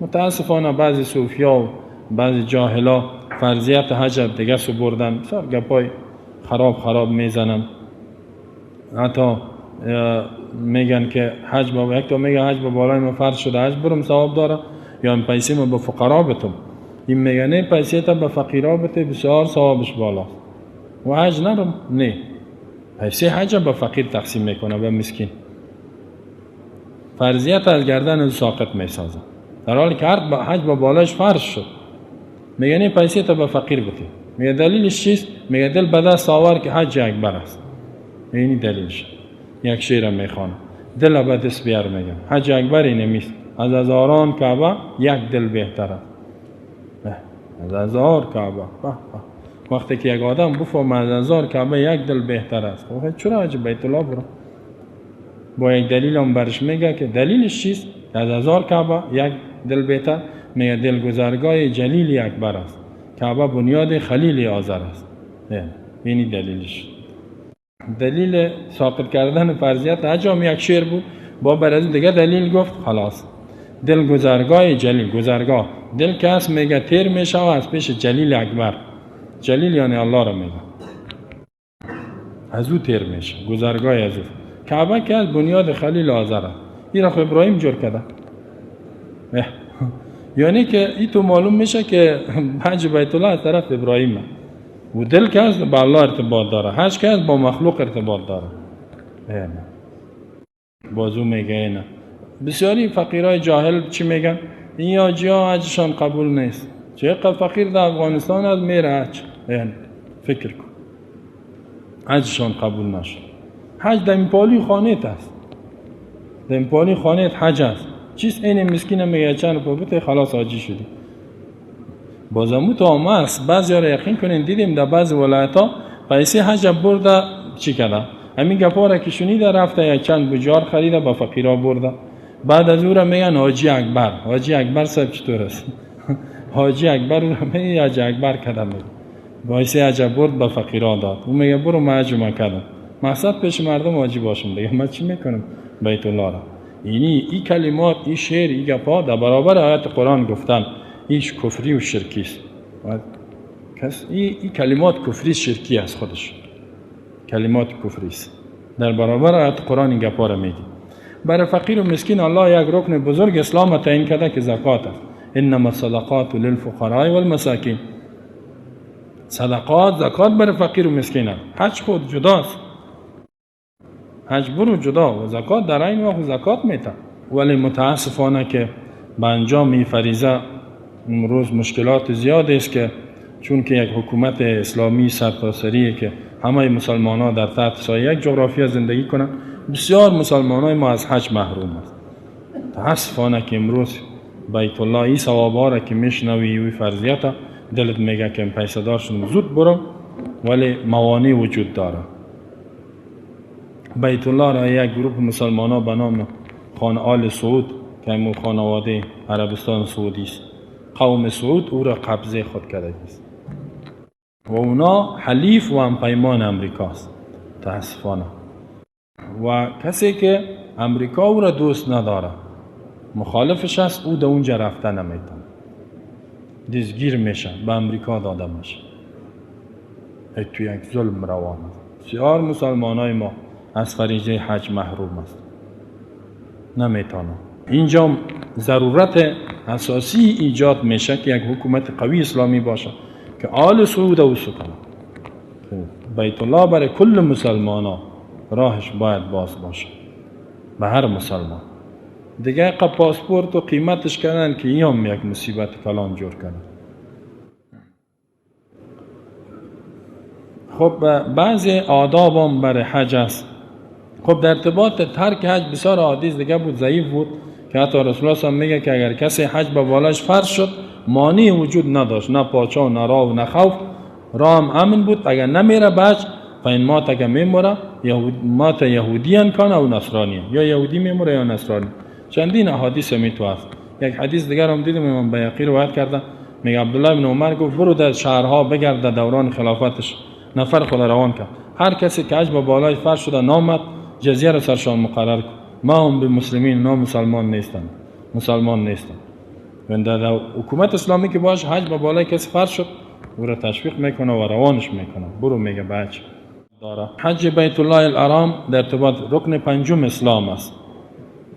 متاسفانه بعضی صوفیا و بعضی جاهلا فرضیت حج دیگه سپردن، سر گپای خراب میزنن. حتی میگن که حج با یک تا میگه حج با بالای ما فرض شده، حج برم ثواب داره، یا این پیسه ما به فقرا بتم. این میگه نه، پیسه تا به فقیرا بده بسیار ثوابش بالا. و حج نرم، نه، پیسه حج به فقیر تقسیم میکنه، به مسکین. فرضیت از گردن ساقط میسازه، در حالی که حج با بالایش فرض شد. میگه نه، پیسه تا به فقیر بده. میگه دلیلش چیست؟ میگه دل به دست آور که حج اکبر است. اینی دلیلش. یک شعر میخوانه، دل به دست بیار. میگم حج اکبر نمیست، از هزاران کعبه یک دل بهتر است. از هزار کعبه. وقتی که یک آدم بفهمه از هزار کعبه یک دل بهتر است، خب چرا حج بیت الله برو؟ با یک دلیل هم برش میگه که دلیلش چیست؟ از هزار کعبه یک دل بهتر. میگه دل گذرگاه جلیل اکبر است، کعبه بنیاد خلیل آذر است. اینی دلیلش. دلیل ساقط کردن فرضیت حج هم یک شعر بود، با برای دیگه دلیل گفت. خلاص دل گذرگاه جلیل، گذرگاه دل که هست میگه تیر میشه و از پیش جلیل اکبر. جلیل یعنی الله رو میگه، از او تیر میشه، گذرگاه از او. کعبه که از بنیاد خلیل آذر است. این را خب ابراهیم جور کرده. یعنی که این تو معلوم میشه که حج بیت الله از طرف ابراهیم است. و دل که از با الله ارتباط داره، حج که از با مخلوق ارتباط داره. بازو میگه اینه. بسیاری فقیرای جاهل چی میگن؟ این حاجی‌ها حجشان قبول نیست. چه فقیر در افغانستان از میره حج. فکر کن حجشان قبول نشد. حج در پالی خانیت است، در پالی خانیت حج است. چیست این مسکین میگه چند پا بته خلاص حاجی شدی. بازمو تو هم است. بعضی را یقین کنین دیدیم در بعض ولایت ها پیسه حج برده چی کرده؟ همین گپاره که شنیده رفته یک چند بجار خریده با فقیرا برده. بعد از او را میگن حاجی اکبر. حاجی اکبر صاحب چطور است؟ حاجی اکبر رو میگه حاجی اکبر کردم، پیسه حج برد با فقیرا داد. او میگه برو من حج کردم، مقصد پیش مردم حاجی باشم دیگه، من چی میکنم بیت الله را. این کلمات، این شعر، این گپا در برابر آیات قرآن گفتن ایش کفری و شرکی است. این کلمات کفری شرکی است، خودش کلمات کفری است. در برابر آیات قرآن این گپا را میگی. برای فقیر و مسکین الله یک رکن بزرگ اسلام تعیین کرده که زکات است. انما الصدقات للفقراء والمساکین. صدقات، زکات برای فقیر و مسکین است. حج خود جداست، حج برو جدا و زکات در این وقت زکات میته. ولی متاسفانه که به انجام این فریضه امروز مشکلات زیادی است، که چون که یک حکومت اسلامی سرتاسریه که همه مسلمان ها در تحت سایه یک جغرافیا زندگی کنند، بسیار مسلمان های ما از حج محروم است. متاسفانه که امروز بیت الله این ثواب ها را که میشنوی و فرضیت دلت میگه که پیسه دار شدم زود برم، ولی موانع وجود داره. بیت الله را یک گروه مسلمان ها به نام خان آل سعود که همون خانواده عربستان سعودی است، قوم سعود او را قبضه خود کرده است و اونا حلیف و همپیمان امریکاست. متاسفانه و کسی که امریکا او را دوست نداره، مخالفش است، او در اونجا رفته نمیتونه، دزگیر میشه، به امریکا داده میشه. تو یک ظلم روان است. بسیار مسلمان های ما از فریضه حج محروم است، نمیتونه. اینجا ضرورت اساسی ایجاد میشه که یک حکومت قوی اسلامی باشه که آل سعود او سکنه. بیت الله برای کل مسلمان ها راهش باید باز باشه، به هر مسلمان. دیگه پاسپورت و قیمتش کردن که این هم یک مصیبت کلان جور کردن. خب بعضی آداب هم برای حج است. خب در ارتباط ترک حج بسیار حدیث دیگه بود، ضعیف بود، که حتی رسول الله هم میگه که اگر کسی حج به بالاش فرض شد مانعی وجود نداشت، نه پاچه و نه راه و نه خوف، راه هم امن بود. اگر نمیره به حج فین مات، اگر میموره مات یهودیان کان او نصرانیان، یا یهودی میموره یا نصرانی. چندین احادیث میتو است. یک حدیث دیگر هم دیدم امام بیهقی روایت کرده، میگه عبدالله بن عمر گفت برو در شهرها بگرد، در دوران خلافتش نفر خود روان کرد، هر کسی که حج به بالای فرض شده نامد جزیه را سرشان مقرر کن، ما هم به مسلمین، نه مسلمان نیستند، مسلمان نیستند. و در حکومت اسلامی که باش حج با بالای کسی فرض شد او را تشویق میکنه و روانش میکنه برو میگه بچه داره. حج بیت الله الحرام در ارتباط رکن پنجم اسلام است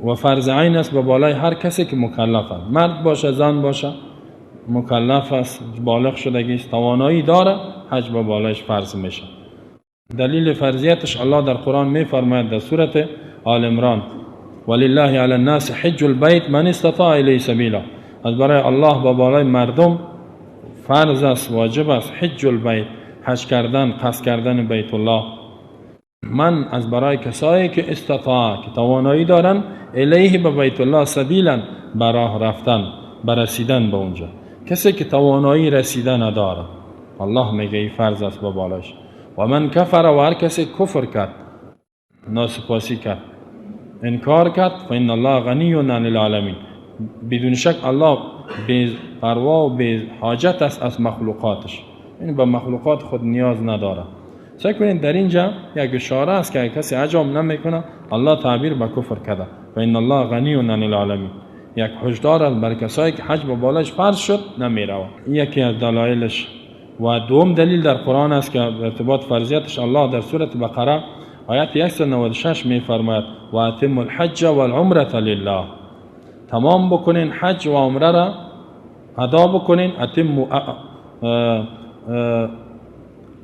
و فرض عین است به بالای هر کسی که مکلف است، مرد باشه زن باشه، مکلف است، بالغ شدگی است، توانایی داره، حج به بالایش فرض میشه. دلیل فرضیتش الله در قرآن میفرماید در سوره آل عمران ولله علی الناس حج البیت من استطاع الیه سبیلا، از برای الله به بالای مردم فرض است، واجب است حج البیت، حج کردن، قصد کردن بیت الله، من از برای کسایی که استطاع که توانایی دارن الیه به بیت الله سبیلا براه رفتن برسیدن به اونجا. کسی که توانایی رسیدن نداره الله میگه این فرض است به بالاش. و من کفر و هر کسی کفر کرد، ناسپاسی کرد، انکار کرد، فإن الله غنی عن العالمین، بدون شک الله بی پروا و بی حاجت است از مخلوقاتش، یعنی به مخلوقات خود نیاز نداره. سعی کنید در اینجا یک اشاره است که کسی عجب نمیکنه الله تعبیر به کفر کرده فإن الله غنی عن العالمین، یک هشدار است بر کسایی که حج به بالایش فرض شد نمیره. یکی از دلایلش و دوم دلیل در قرآن است که ارتباط فرضیتش الله در سوره بقره آیت 196 میفرماید و اتم الحج والعمره لله، تمام بکنین حج و عمره را ادا بکنین. اتم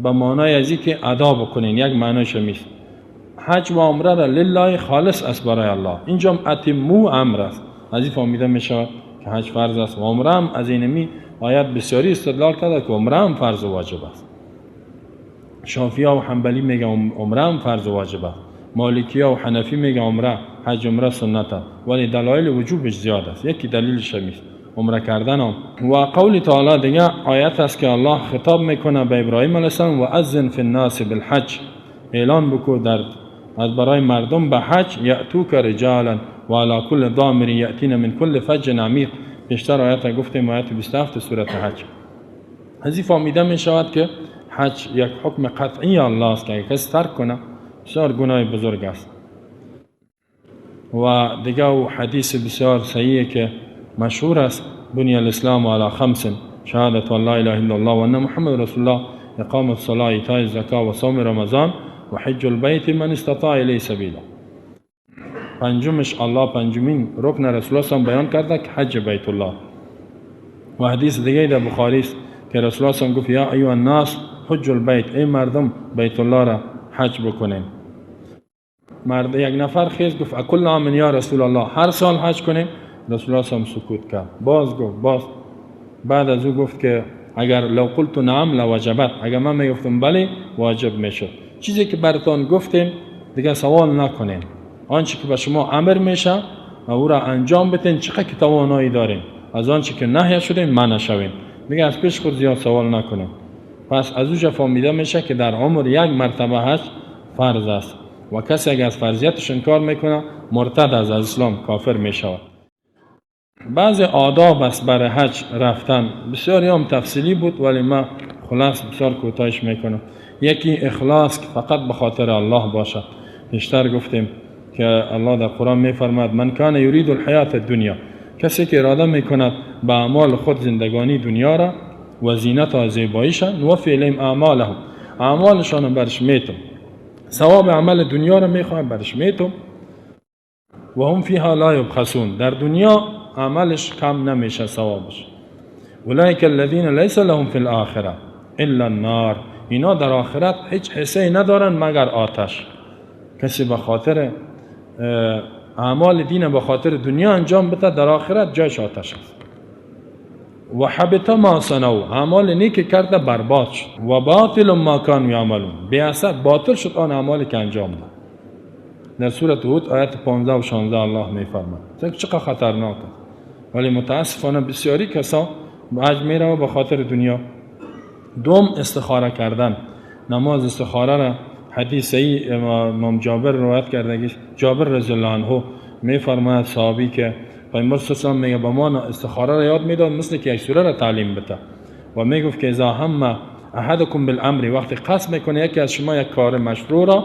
به معنای ازی که ادا بکنین، یک معنیش میست حج و عمره را لله خالص است برای الله. اینجا اتمو امر است، از این فهمیده میشه که حج فرض است و عمره هم از اینمی آیت بسیاری استدلال کرده که عمره هم فرض و واجب است. شافعی و حنبلی میگه عمره هم فرض و واجب است، مالکی و حنفی میگه عمره حج عمره سنت است، ولی دلایل وجوبش زیاد است. یکی دلیلش میست عمره کردن هم. و قول تعالی دیگه آیت است که الله خطاب میکنه به ابراهیم علیه السلام و اذن فی الناس بالحج، اعلان بکو در از برای مردم به حج یأتوک رجالا و علی کل ضامر یأتین من کل فج عمیق. بیشتر آیت گفتیم آیت 27 سوره حج. از این فهمیده می شود که حج یک حکم قطعی الله است که کسی ترک کنه بسیار گناه بزرگ است. و دیگه حدیث بسیار صحیحه که مشهور است بنی الاسلام علی خمس شهادت لا اله الا الله و ان محمد رسول الله اقام الصلاه ایتاء الزکات و صوم رمضان و حج البیت من استطاع الیه سبیلا. پنجمش الله پنجمین رکن رسول الله بیان کرده که حج بیت الله. و حدیث دیگه در بخاری است که رسول الله گفت یا ایها الناس حج البیت، ای مردم بیت الله را حج بکنین. مرد یک نفر خیز گفت اکل عام یا رسول الله، هر سال حج کنیم؟ رسول الله سکوت کرد. باز گفت باز بعد از او گفت که اگر لو قلت نعم لوجبت، اگر من میگفتم بله واجب میشد. چیزی که براتون گفتیم دیگه سوال نکنین، آنچه که به شما امر میشه و او را انجام بدین، چقدر که توانایی دارین. از آنچه که نهی شدین منع شوین، دیگه از پیش خود زیاد سوال نکنین. پس از اوجا فهمیده میشه که در عمر یک مرتبه حج فرض است و کسی اگر از فرضیتش انکار میکنه مرتد از اسلام کافر میشود. بعضی آداب است برای حج رفتن، بسیاری هم تفصیلی بود ولی ما خلاص بسیار کوتاهش میکنم. یکی اخلاص که فقط به خاطر الله باشد. بیشتر گفتیم که الله در قرآن میفرماید من کان یرید الحیات الدنیا، کسی که اراده میکند به اعمال خود زندگانی دنیا را و زینت و زیباییش نوفی الیهم اعمالهم، اعمالشان برش میتم، ثواب عمل دنیا را میخواهم برش میتم و هم فیها لا یبخسون، در دنیا عملش کم نمیشه ثوابش. اولئک الذین لیس لهم فی الاخره الا النار، اینا در آخرت هیچ حصه ندارن مگر آتش. کسی به خاطر اعمال دین به خاطر دنیا انجام بده در آخرت جایش آتش است. و حبط ما صنعوا، اعمال نیک کرده برباد شد. و باطل ما کانوا یعملون، بی اثر باطل شد آن اعمالی که انجام داد. در سوره هود آیت 15 و 16 الله میفرماید چقدر خطرناک است. ولی متاسفانه بسیاری کسا به حج میره به خاطر دنیا. دوم استخاره کردن، نماز استخاره را حدیثی امام جابر روایت کرده، جابر رضی الله عنه میفرماید صحابی که پیامبر صلی الله علیه و آله میگه به ما استخاره را یاد میداد مثل که یک سوره را تعلیم بده و میگفت که اذا هم احدکم بالامر، وقتی قصد میکنه یکی از شما یک کار مشروع را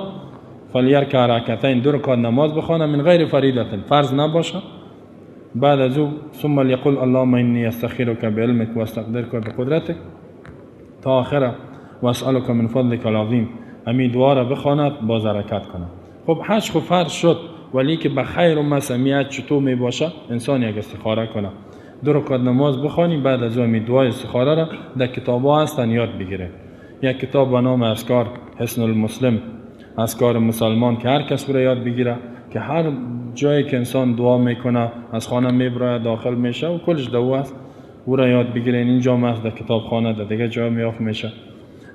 فلیرکع رکعتین، 2 رکعت نماز بخونه من غیر فریضه، فرض نباشه بعد از او ثم لیقل اللهم انی استخیرک بعلمک و استقدرک بقدرتک تا آخره و اسألک من فضلک العظیم. امی دعا را بخواند باز حرکت کنه. خب حج خب فرض شد، ولی که به خیر و مسمیت چطور می باشه؟ انسان یک استخاره کنه، 2 رکعت نماز بخوانی، بعد از اون دعای استخاره را در کتاب‌ها هستن یاد بگیره. یک کتاب به نام اذکار حصن المسلم، اذکار مسلمان، که هر کس رو یاد بگیره، که هر جایی که انسان دعا میکنه از خانه میبره داخل میشه و کلش دعا است، او را یاد بگیره. اینجا هم هست در کتابخانه، در دیگه جا میافت میشه.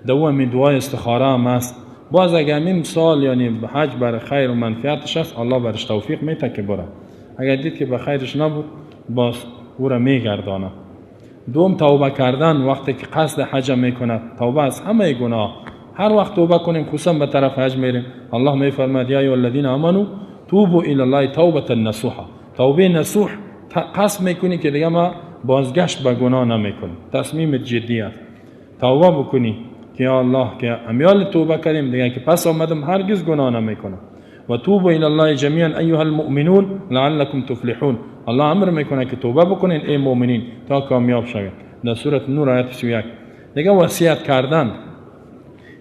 دعا می دعای استخاره هم است. باز اگر این سال یعنی حج بر خیر و منفعتش است، الله برش توفیق میده که بره. اگر دید که به خیرش نبود، باز او را میگردانه. دوم توبه کردن وقتی که قصد حج میکند. توبه از همه گناه. هر وقت توبه کنیم، خصوصا به طرف حج میریم، الله میفرماید یا ایها الذین آمنوا توبوا الی الله توبه نصوحا. توبه نصوح قصد میکنی که دیگه ما بازگشت به گناه نمیکنیم، تصمیم جدی است. توبه بکنی که یا الله که امیال توبه کردیم دیگه که پس آمدم هرگز گناه نمیکنم. و توبوا الی الله جمیعا ایها المؤمنون لعلکم تفلحون. الله امر میکنه که توبه بکنین ای مؤمنین تا کامیاب شوید. در سوره نور آیت 31. دیگه وصیت کردن.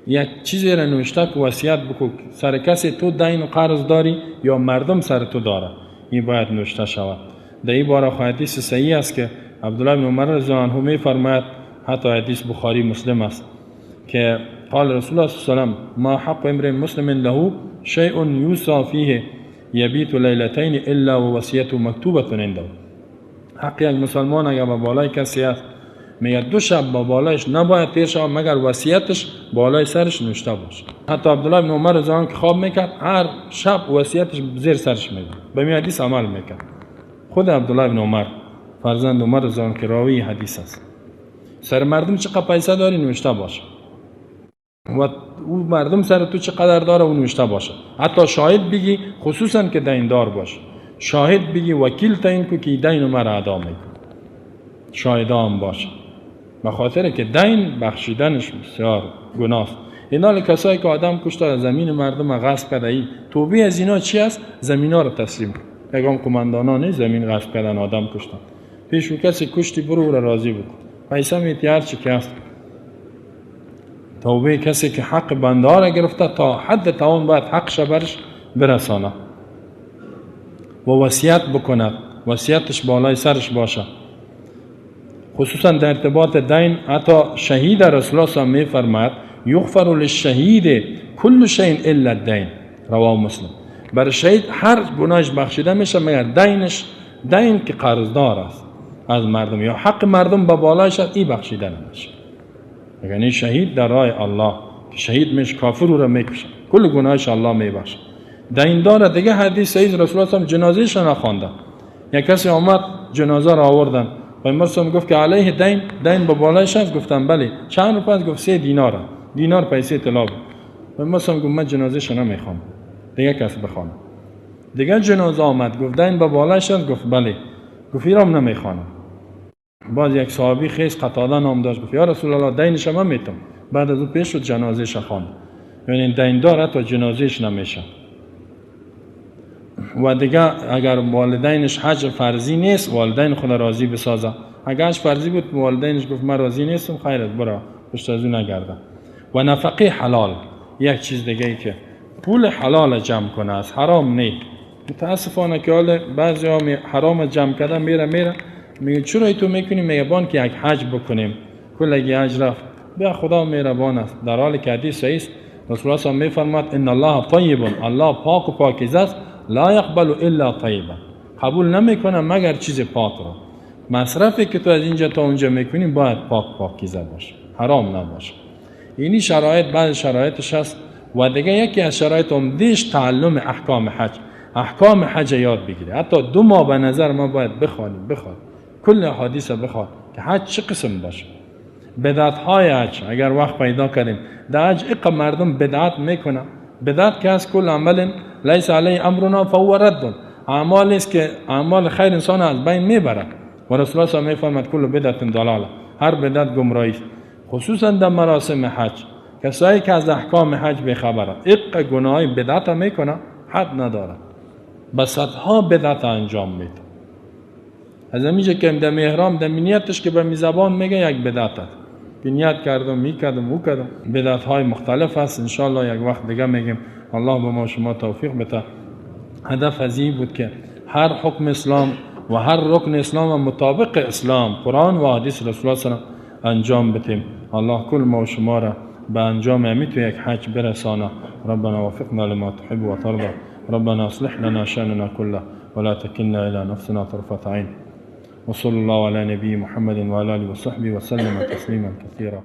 یک چیزی را نوشته که وصیت بکن، سر کسی تو دین و قرض داری یا مردم سر تو داره، این باید نوشته شود. در این باره حدیث صحیح است که عبدالله بن عمر رضی الله عنه میفرماید، حتی حدیث بخاری مسلم است، که قال رسول الله صلی الله علیه و سلم ما حق امرئ مسلم له شیء یوصى فیه یبیت لیلتین الا ووصیته مکتوبه عنده. حق یک مسلمان اگر به بالای کسی است، میگه 2 شب با بالایش نباید تیر شود مگر وصیتش بالای سرش نوشته باشه. حتی عبدالله بن عمر رضی الله عنه که خواب میکرد، هر شب وصیتش زیر سرش میگه، به این حدیث عمل میکرد. خود عبدالله بن عمر فرزند عمر رضی الله عنه که راوی حدیث است، سر مردم چقدر پیسه داری نوشته باشه و او مردم سر تو چقدر داره اون نوشته باشه. حتی شاهد بگی، خصوصا که دیندار باشه، شاهد بگی وکیل تعیین کو که دین مرا ادا میکنه، شاهدا هم باشه، به خاطر که دین بخشیدنش بسیار گناست. اینا کسایی که آدم کشته، زمین مردم غصب کرده، توبه از اینا چی است؟ زمینا رو تسلیم کن. یگام قماندانان زمین غصب کردن، آدم کشتن، پیش او کسی کشتی برو را راضی بود، پیسه میتیار چی که است. توبه کسی که حق بنده را گرفته تا حد توان باید حقش برش برسانه و وصیت بکند، وصیتش بالای سرش باشه. خصوصا در ارتباط دین، حتی شهید رسول الله صلی الله علیه و آله میفرماید یغفر للشهید کل شیء الا الدین، رواه مسلم. بر شهید هر گناهش بخشیده میشه مگر دینش، دین که قرضدار است از مردم یا حق مردم به بالایش است، این بخشیده نمیشه. یعنی شهید در راه الله که شهید میشه، کافر رو میکشه، کل گناهش الله میبخشه. دیندار دیگه حدیث صحیح رسول الله صلی الله علیه و آله جنازه‌اش نخوانده. یک کسی اومد جنازه را آوردن، پیامبر صلی گفت که علیه دین به بالایش است. گفتم بله. چند روپیه؟ گفت 3 دینار. دینار پیسه طلا بود. پیامبر صلی گفت من جنازه‌ش نمیخوام، دیگه کس بخوانه. دیگه جنازه آمد، گفت دین به بالایش است. گفت بله. گفت اینم نمیخوانم. باز یک صحابی خیس قتاده نام داشت، گفت یا رسول الله دینش هم میتم. بعد از اون پیش شد جنازه‌ش خواند. یعنی دیندار حتی جنازه‌ش نمیشه. و دیگه اگر والدینش حج فرضی نیست، والدین خود راضی بسازه. اگر حج فرضی بود، والدینش گفت من راضی نیستم، خیرت برا پشت از اون نگرده. و نفقه حلال، یک چیز دیگه ای که پول حلال جمع کنه، از حرام نه. متاسفانه که حال بعضی ها حرام جمع کردن میره میگه چرا تو میکنی؟ میگه بان که یک حج بکنیم، کلگی حج رفت. بیا خدا مهربان است، در حالی که حدیث صحیح است. رسول الله صلی الله علیه و آله میفرماد ان الله طیب، الله پاک و پاکیزه است، لا یقبل الا طیبا، قبول نمیکنه مگر چیز پاک را. مصرفی که تو از اینجا تا اونجا میکنی باید پاکیزه باشه، حرام نباشه. اینی شرایط، بعض شرایطش هست. و دیگه یکی از شرایط عمده‌اش تعلم احکام حج. احکام حج یاد بگیری. حتی 2 ماه به نظر ما باید بخوانیم، کل احادیث بخوان که حج چه قسم باشه. بدعت های حج اگر وقت پیدا کردیم، در حج اقا مردم بدعت میکنه. بدعت که از کل عمل لیس علی امرنا فهو رد، اعمال است که اعمال خیر انسان از بین میبره. و رسول الله صلی الله علیه و آله میفرماد کل بدعت ضلاله، هر بدعت گمراهی است. خصوصا در مراسم حج، کسایی که از احکام حج بخبرند، اقا گناهی بدعت میکنه، حد نداره، بس صدها بدعت انجام میده. از همیشه که در احرام در نیتش که به می زبان میگه یک بدعت است که نیت کردم میکردم او کردم. بدعت های مختلف است. ان شاء الله یک وقت دیگه میگیم. الله به ما شما توفیق بده. هدف از این بود که هر حکم اسلام و هر رکن اسلام مطابق اسلام قرآن و حدیث رسول الله صلی الله علیه و انجام بدیم. الله کل ما و شما را به انجام امی تو یک حج برسانه. ربنا وفقنا لما تحب و ترضى. ربنا اصلح لنا شأننا كله ولا تكلنا الى نفسنا طرفة عين. وصلى الله على نبي محمد وعلى اله وصحبه وسلم تسليما كثيرا.